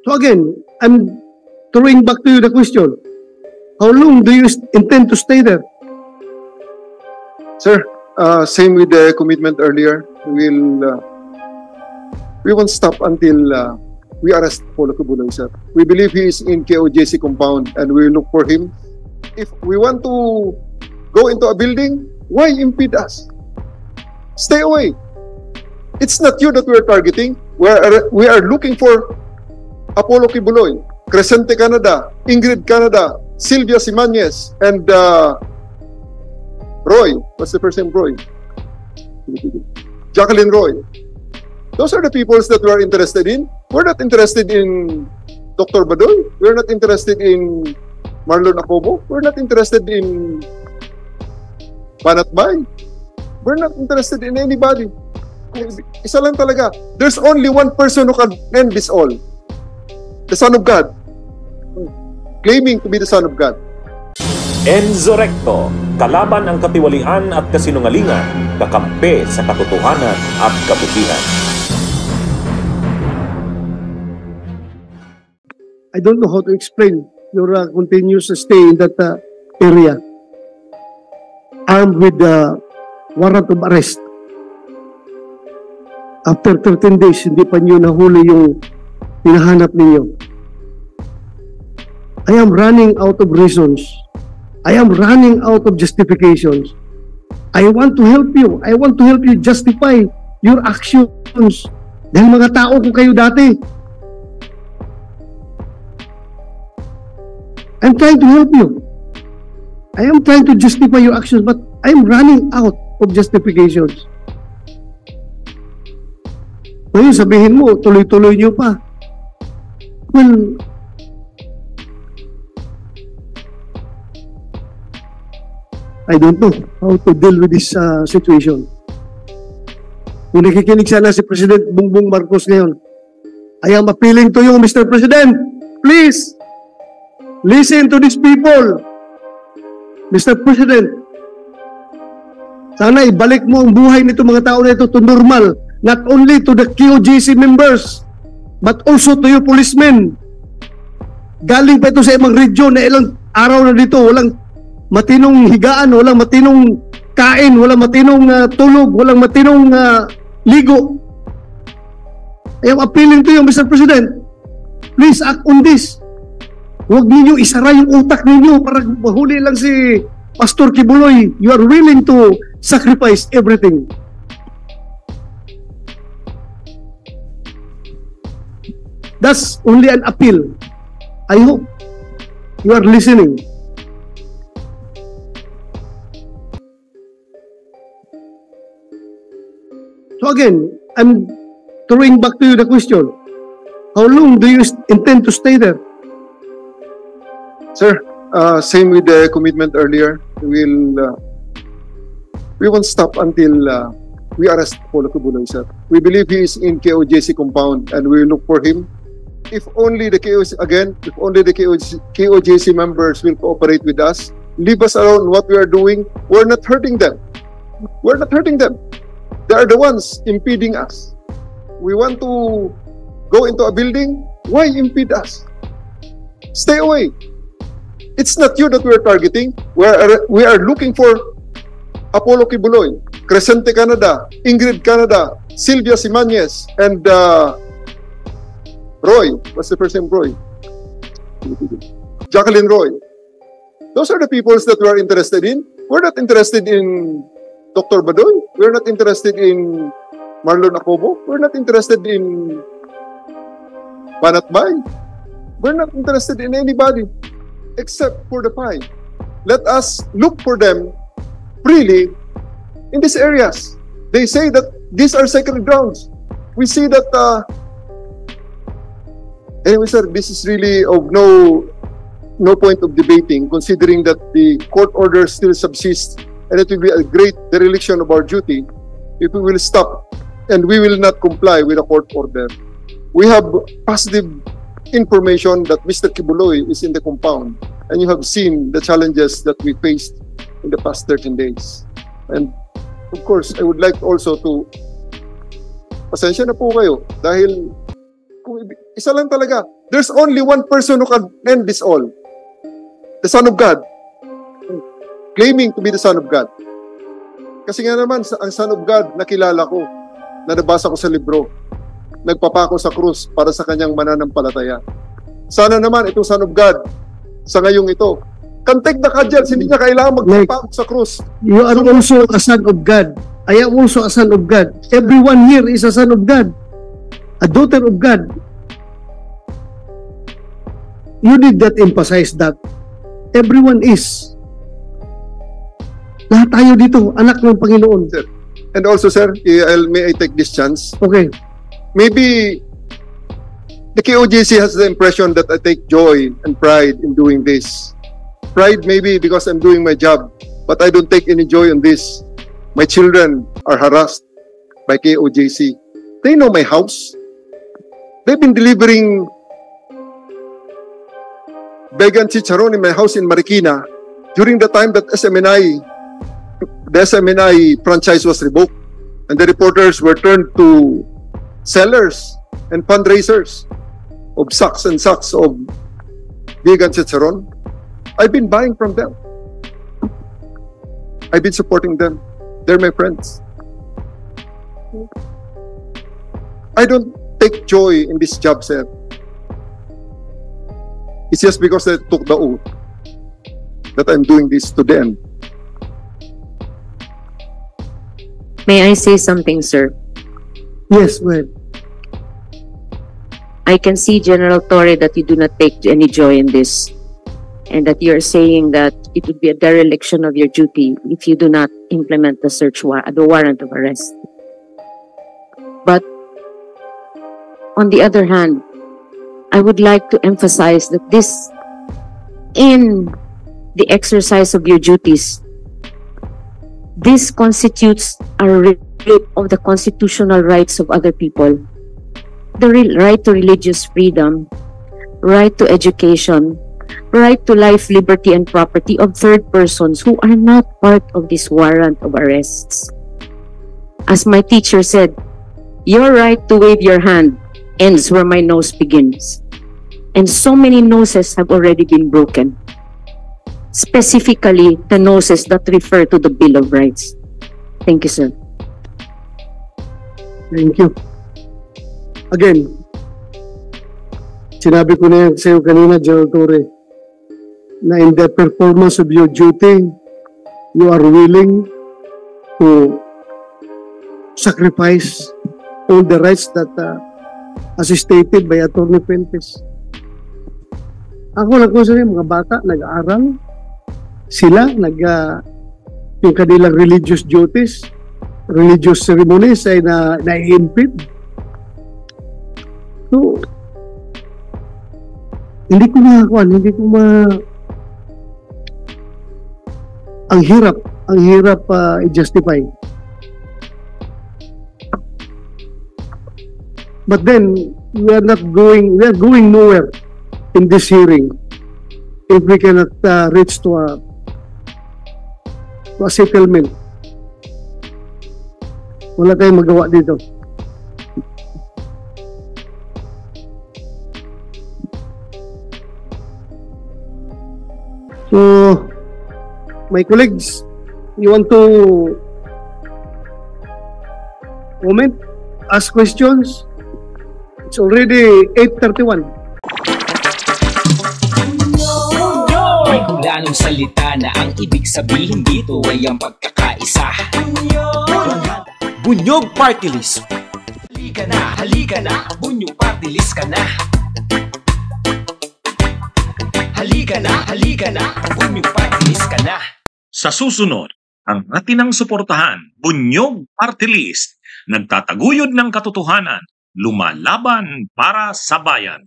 So again, I'm throwing back to you the question. How long do you intend to stay there? Sir, same with the commitment earlier. We won't stop until we arrest Apollo Kibuloy, sir. We believe he is in KOJC compound and we will look for him. If we want to go into a building, why impede us? Stay away. It's not you that we're targeting. We are looking for Apollo Kibuloy, Crescente Canada, Ingrid Canada, Sylvia Simanes, and Roy. What's the first name? Roy. Jacqueline Roy. Those are the peoples that we are interested in. We're not interested in Dr. Badoy. We're not interested in Marlon Acobo. We're not interested in Banatbay. We're not interested in anybody. Isa lang talaga. There's only one person who can end this all. The Son of God. Claiming to be the Son of God. Enzo Recto, kalaban ang katiwalian at kasinungalingan, kakampi sa katotohanan at kabutihan. I don't know how to explain your continuous stay in that area. Armed with the warrant of arrest. After 13 days, hindi pa nyo nahuli yung hinahanap ninyo. I am running out of reasons. I am running out of justifications. I want to help you. I want to help you justify your actions. Dahil mga tao ko kayo dati. I'm trying to help you. I am trying to justify your actions, but I am running out of justifications. Ngayon sabihin mo, tuloy-tuloy nyo pa. Well, I don't know how to deal with this situation. Kung nakikinig sana si President Bongbong Marcos ngayon, I am appealing to you, Mr. President, please, listen to these people. Mr. President, sana ibalik mo ang buhay nito mga tao na ito to normal, not only to the KOJC members, but also to you policemen. Galing pa ito sa ibang region na ilang araw na dito, walang matinong higaan, walang matinong kain, walang matinong tulog, walang matinong ligo. I am appealing to you, Mr. President. Please act on this. Huwag ninyo isara yung utak ninyo para mahuli lang si Pastor Kibuloy. You are willing to sacrifice everything. That's only an appeal. I hope you are listening. So again, I'm throwing back to you the question. How long do you intend to stay there? Sir, same with the commitment earlier. We won't stop until we arrest Apollo Kibuloy, sir. We believe he is in KOJC compound and we will look for him. If only the KOJC members will cooperate with us, leave us alone what we are doing, we're not hurting them. We're not hurting them. They are the ones impeding us. We want to go into a building, why impede us? Stay away. It's not you that we're targeting. We are looking for Apollo Kibuloy, Crescente Canada, Ingrid Canada, Sylvia Simanes, and Roy. What's the first name? Roy. Jacqueline Roy. Those are the peoples that we are interested in. We're not interested in Dr. Badoy. We're not interested in Marlon Acobo. We're not interested in Banatbay. We're not interested in anybody except for the five. Let us look for them freely in these areas. They say that these are sacred grounds. We see that anyway, sir, this is really of no point of debating, considering that the court order still subsists, and it will be a great dereliction of our duty if we will stop and we will not comply with the court order. We have positive information that Mr. Kibuloy is in the compound, and you have seen the challenges that we faced in the past 13 days. And of course, I would like also to pasensya na po kayo dahil kung isa lang talaga, There's only one person who can end this all. The Son of God. Claiming to be the Son of God. Kasi nga naman, ang Son of God, nakilala ko, na nabasa ko sa libro, nagpapako sa krus para sa kanyang mananampalataya. Sana naman, itong Son of God, sa ngayong ito, can take the kajal, hindi niya kailangan magpapako sa krus. You are also a son of God. I am also a son of God. Everyone here is a son of God. A daughter of God. You did not emphasize that. Everyone is. Lahat tayo dito, anak ng Panginoon. Sir. And also, sir, may I take this chance? Okay. Maybe the KOJC has the impression that I take joy and pride in doing this. Pride maybe because I'm doing my job, but I don't take any joy in this. My children are harassed by KOJC. They know my house. They've been delivering vegan chicharon in my house in Marikina during the time that the SMNI franchise was revoked, and the reporters were turned to sellers and fundraisers of sacks and sacks of vegan chicharon. I've been buying from them. I've been supporting them. They're my friends. I don't take joy in this job, sir. It's just because I took the oath that I'm doing this to the end. May I say something, sir? Yes, well. I can see, General Torre, that you do not take any joy in this, and that you're saying that it would be a dereliction of your duty if you do not implement the warrant of arrest. But on the other hand, I would like to emphasize that this, in the exercise of your duties, this constitutes a rape of the constitutional rights of other people. The right to religious freedom, right to education, right to life, liberty, and property of third persons who are not part of this warrant of arrests. As my teacher said, your right to wave your hand ends where my nose begins. And so many noses have already been broken. Specifically, the noses that refer to the Bill of Rights. Thank you, sir. Thank you. Again, sinabi ko na yan sa iyo kanina, General Torre, na in the performance of your duty, you are willing to sacrifice all the rights that as stated by Attorney Fuentes. Ako lang ko sa mga bata, nag-aaral, sila, yung kanilang religious duties, religious ceremonies ay na-impede. So, hindi ko ang hirap i-justify. But then, we are going nowhere in this hearing if we cannot reach to a settlement. Wala tayong magawa dito. So, my colleagues, you want to comment, ask questions? It's already 8:31. May hulanong salita na ang ibig sabihin dito ay ang pagkakaisa. Bunyog Party List. Halika na, Bunyog Party List ka na. Halika na, Bunyog Party List ka na. Sa susunod, ang atinang suportahan, Bunyog Party List, nagtataguyod ng katotohanan, lumalaban para sa bayan.